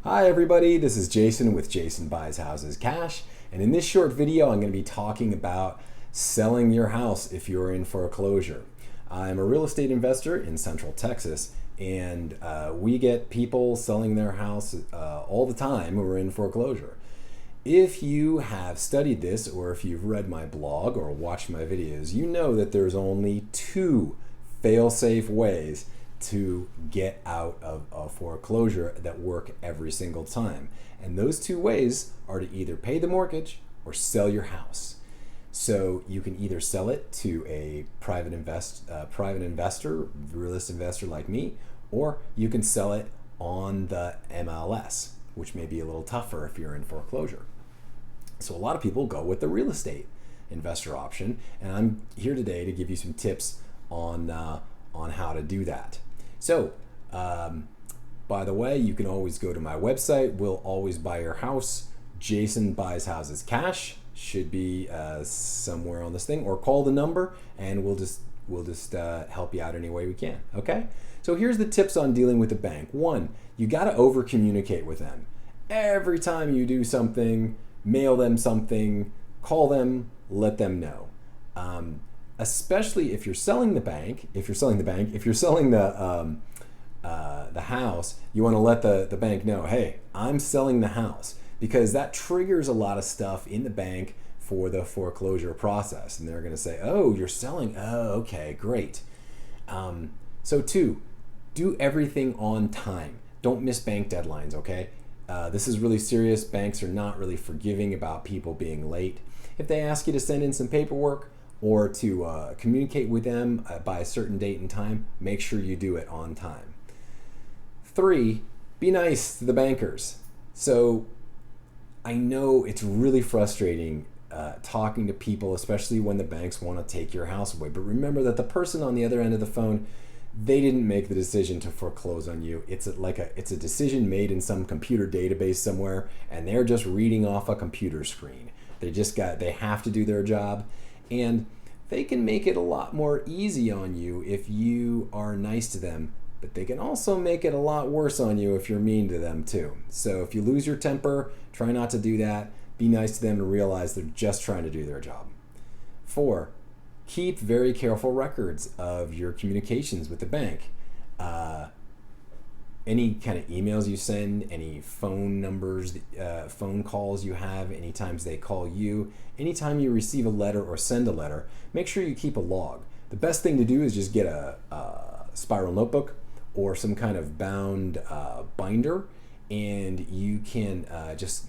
Hi everybody, this is Jason with Jason Buys Houses Cash, and in this short video I'm going to be talking about selling your house if you're in foreclosure. I'm a real estate investor in Central Texas, and we get people selling their house all the time who are in foreclosure. If you have studied this, or if you've read my blog or watched my videos, you know that there's only two fail-safe ways to get out of a foreclosure that work every single time. And those two ways are to either pay the mortgage or sell your house. So you can either sell it to a private investor, realist investor like me, or you can sell it on the MLS, which may be a little tougher if you're in foreclosure. So a lot of people go with the real estate investor option, and I'm here today to give you some tips on how to do that. So, by the way, you can always go to my website, We'll Always Buy Your House. Jason Buys Houses Cash should be somewhere on this thing, or call the number and we'll just help you out any way we can. Okay? So here's the tips on dealing with the bank. One, you got to over communicate with them. Every time you do something, mail them something, call them, let them know. Especially if you're selling the house, you want to let the bank know, hey, I'm selling the house, because that triggers a lot of stuff in the bank for the foreclosure process, and they're going to say, oh, you're selling, oh, okay, great. So two, do everything on time. Don't miss bank deadlines, okay? This is really serious. Banks are not really forgiving about people being late. If they ask you to send in some paperwork or to communicate with them by a certain date and time, make sure you do it on time. Three, be nice to the bankers. So I know it's really frustrating talking to people, especially when the banks want to take your house away. But remember that the person on the other end of the phone, they didn't make the decision to foreclose on you. It's a decision made in some computer database somewhere, and they're just reading off a computer screen. They have to do their job, and they can make it a lot more easy on you if you are nice to them, but they can also make it a lot worse on you if you're mean to them too. So if you lose your temper, try not to do that. Be nice to them and realize they're just trying to do their job. Four, keep very careful records of your communications with the bank. Any kind of emails you send, any phone numbers, phone calls you have, any times they call you, anytime you receive a letter or send a letter, make sure you keep a log. The best thing to do is just get a spiral notebook or some kind of bound binder, and you can just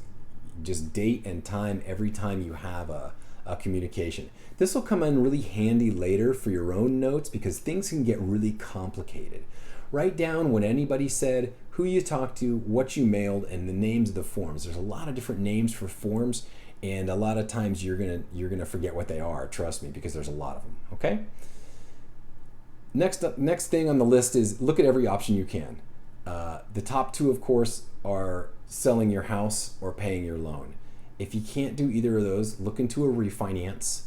date and time every time you have a communication. This will come in really handy later for your own notes, because things can get really complicated. Write down what anybody said, who you talked to, what you mailed, and the names of the forms. There's a lot of different names for forms, and a lot of times you're gonna forget what they are. Trust me, because there's a lot of them. Okay. Next thing on the list is look at every option you can. The top two, of course, are selling your house or paying your loan. If you can't do either of those, look into a refinance.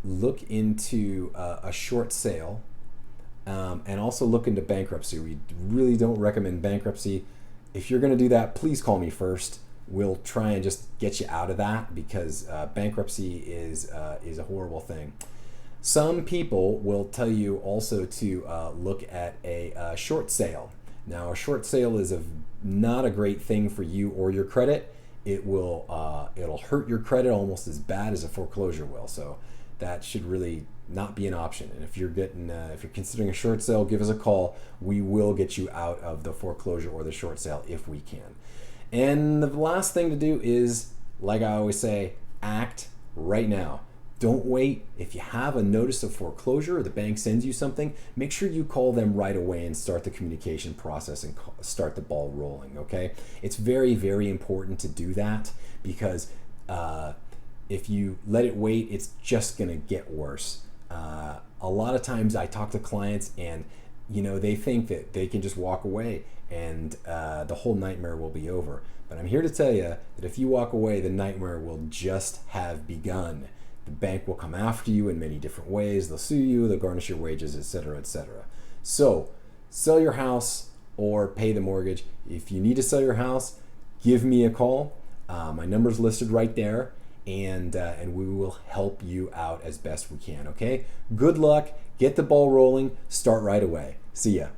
Look into a short sale. And also look into bankruptcy. We really don't recommend bankruptcy. If you're going to do that, please call me first. We'll try and just get you out of that, because bankruptcy is a horrible thing. Some people will tell you also to look at a short sale. Now, a short sale is not a great thing for you or your credit. It'll hurt your credit almost as bad as a foreclosure will. So that should really not be an option. And if you're considering a short sale, give us a call. We will get you out of the foreclosure or the short sale if we can. And the last thing to do is, like I always say, act right now. Don't wait. If you have a notice of foreclosure or the bank sends you something, make sure you call them right away and start the communication process and start the ball rolling, okay? It's very, very important to do that, because if you let it wait, it's just gonna get worse. A lot of times I talk to clients, and they think that they can just walk away and the whole nightmare will be over. But I'm here to tell you that if you walk away, the nightmare will just have begun. The bank will come after you in many different ways. They'll sue you, they'll garnish your wages, etc., etc. So sell your house or pay the mortgage. If you need to sell your house, give me a call. My number's listed right there, and we will help you out as best we can, okay? Good luck. Get the ball rolling. Start right away. See ya.